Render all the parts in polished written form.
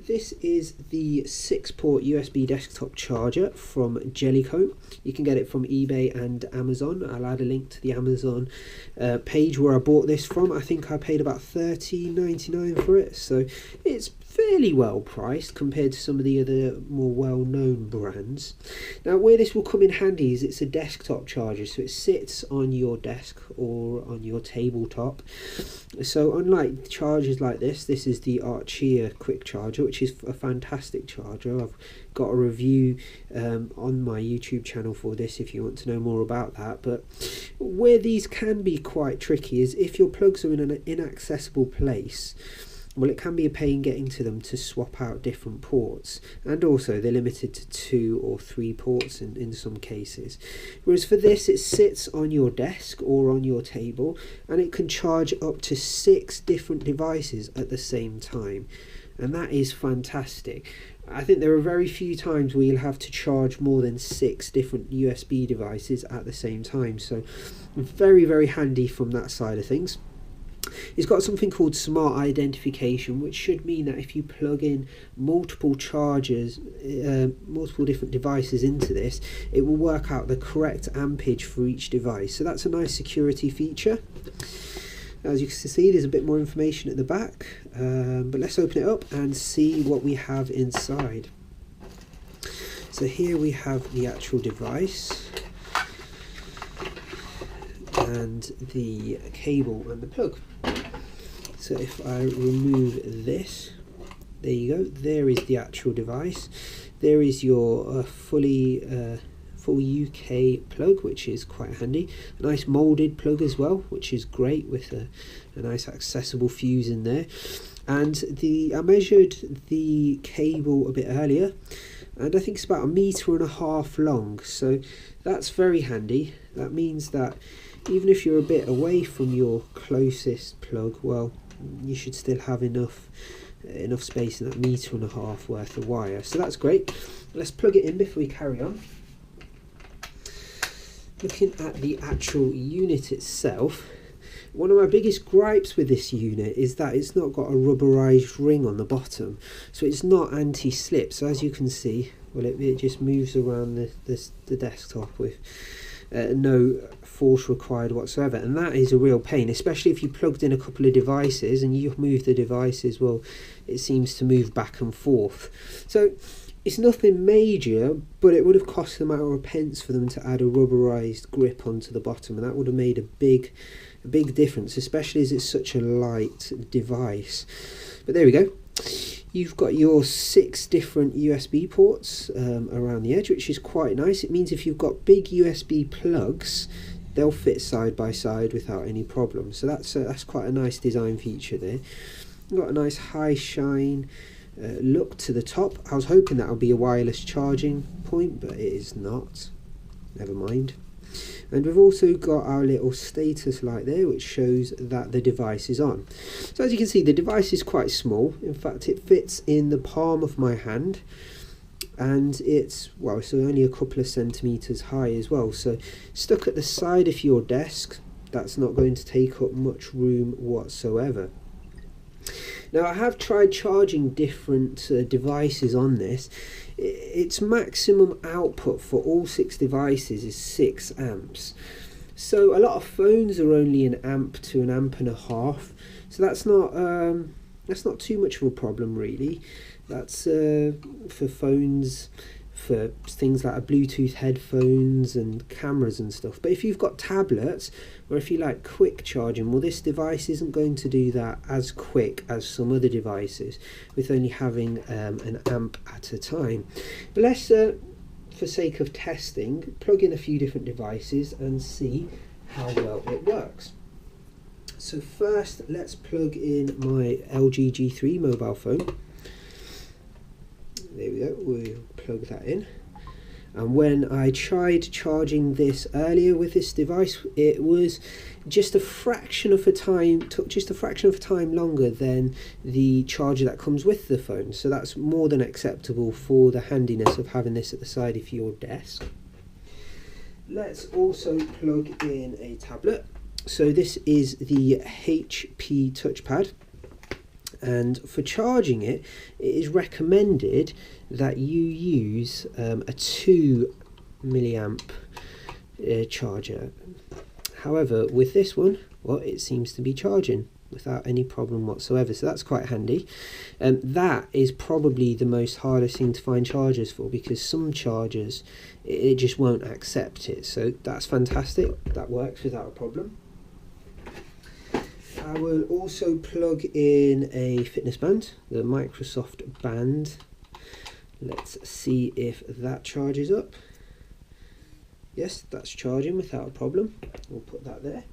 this is the 6-port USB desktop charger from Jellicoe. You can get it from eBay and Amazon. I'll add a link to the Amazon page where I bought this from. I think I paid about $13.99 for it, so it's fairly well priced compared to some of the other more well-known brands. Now, where this will come in handy is it's a desktop charger, so it sits on your desk or on your tabletop. So unlike chargers like this is the Archia quick charger, which is a fantastic charger. I've got a review on my YouTube channel for this if you want to know more about that. But where these can be quite tricky is if your plugs are in an inaccessible place. Well, it can be a pain getting to them to swap out different ports, and also they're limited to 2 or 3 ports in some cases. Whereas for this, it sits on your desk or on your table, and it can charge up to 6 different devices at the same time, and that is fantastic. I think there are very few times where you'll have to charge more than 6 different USB devices at the same time, so very, very handy from that side of things. It's got something called smart identification, which should mean that if you plug in multiple chargers, multiple different devices into this, it will work out the correct ampage for each device. So that's a nice security feature. As you can see, there's a bit more information at the back, but let's open it up and see what we have inside. So here we have the actual device and the cable and the plug. So if I remove this, there you go, there is the actual device. There is your full UK plug, which is quite handy. A nice moulded plug as well, which is great, with a nice accessible fuse in there. And I measured the cable a bit earlier, and I think it's about 1.5 meters long, so that's very handy. That means that even if you're a bit away from your closest plug, well, you should still have enough space in that 1.5 meters worth of wire, so that's great. Let's plug it in before we carry on. Looking at the actual unit itself, one of my biggest gripes with this unit is that it's not got a rubberized ring on the bottom, so it's not anti-slip. So as you can see, well, it just moves around the desktop with no force required whatsoever, and that is a real pain, especially if you plugged in a couple of devices and you move the devices. Well, it seems to move back and forth. So it's nothing major, but it would have cost them out of pence for them to add a rubberized grip onto the bottom, and that would have made a big difference, especially as it's such a light device. But there we go. You've got your 6 different USB ports around the edge, which is quite nice. It means if you've got big USB plugs, they'll fit side by side without any problem. So that's quite a nice design feature there. You've got a nice high shine look to the top. I was hoping that would be a wireless charging point, but it is not. Never mind. And we've also got our little status light there, which shows that the device is on. So as you can see, the device is quite small. In fact, it fits in the palm of my hand, and it's only a couple of centimeters high as well. So stuck at the side of your desk, that's not going to take up much room whatsoever. Now, I have tried charging different devices on this. Its maximum output for all 6 devices is 6 amps. So a lot of phones are only 1 amp to 1.5 amps. So that's not too much of a problem, really. That's for phones, for things like Bluetooth headphones and cameras and stuff. But if you've got tablets, or if you like quick charging, well, this device isn't going to do that as quick as some other devices, with only having 1 amp at a time. But let's, for sake of testing, plug in a few different devices and see how well it works. So first, let's plug in my LG G3 mobile phone. There we go, we'll plug that in. And when I tried charging this earlier with this device, it was just a fraction of a time, took just a fraction of a time longer than the charger that comes with the phone. So that's more than acceptable for the handiness of having this at the side of your desk. Let's also plug in a tablet. So this is the HP Touchpad. And for charging it, it is recommended that you use a 2 milliamp charger. However, with this one, well, it seems to be charging without any problem whatsoever, so that's quite handy. That is probably the most hardest thing to find chargers for, because some chargers it just won't accept it, so that's fantastic. That works without a problem. I will also plug in a fitness band, the Microsoft band. Let's see if that charges up. Yes, that's charging without a problem. We'll put that there.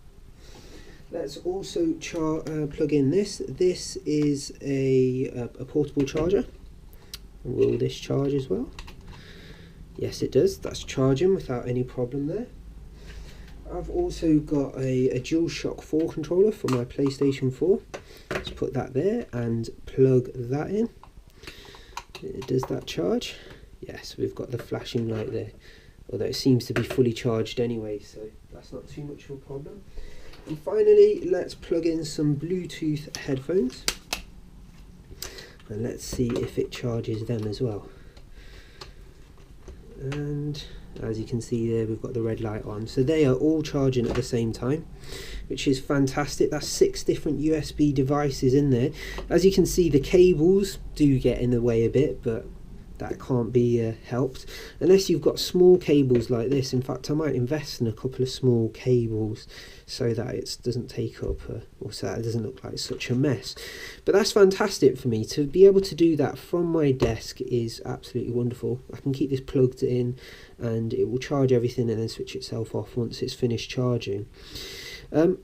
Let's also plug in this. This is a portable charger. Will this charge as well? Yes, it does. That's charging without any problem there. I've also got a Dualshock 4 controller for my PlayStation 4. Let's put that there and plug that in. Does that charge? Yes, we've got the flashing light there. Although it seems to be fully charged anyway, so that's not too much of a problem. And finally, let's plug in some Bluetooth headphones. And let's see if it charges them as well. And as you can see there, we've got the red light on. So they are all charging at the same time, which is fantastic. That's 6 different USB devices in there. As you can see, the cables do get in the way a bit, but that can't be helped unless you've got small cables like this. In fact, I might invest in a couple of small cables so that it doesn't take up or so that it doesn't look like such a mess. But that's fantastic for me. To be able to do that from my desk is absolutely wonderful. I can keep this plugged in and it will charge everything and then switch itself off once it's finished charging.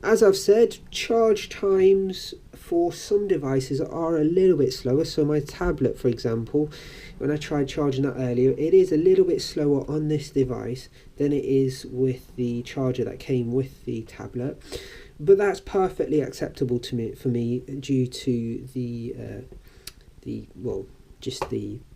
As I've said, charge times for some devices are a little bit slower. So my tablet, for example, when I tried charging that earlier, it is a little bit slower on this device than it is with the charger that came with the tablet. But that's perfectly acceptable to me, for me, due to the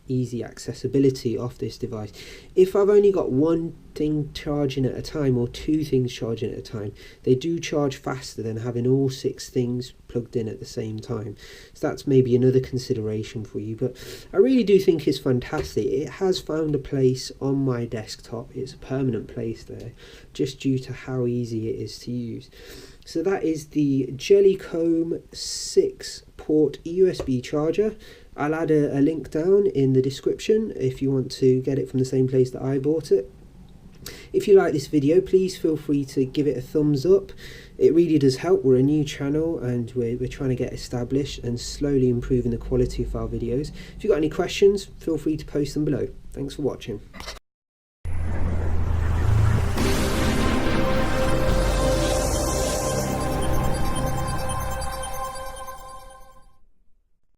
easy accessibility of this device. If I've only got one thing charging at a time or 2 things charging at a time, they do charge faster than having all 6 things plugged in at the same time. So that's maybe another consideration for you, but I really do think it's fantastic. It has found a place on my desktop. It's a permanent place there, just due to how easy it is to use. So that is the Jellycomb 6-port USB charger. I'll add a link down in the description if you want to get it from the same place that I bought it. If you like this video, please feel free to give it a thumbs up. It really does help. We're a new channel and we're trying to get established and slowly improving the quality of our videos. If you've got any questions, feel free to post them below. Thanks for watching.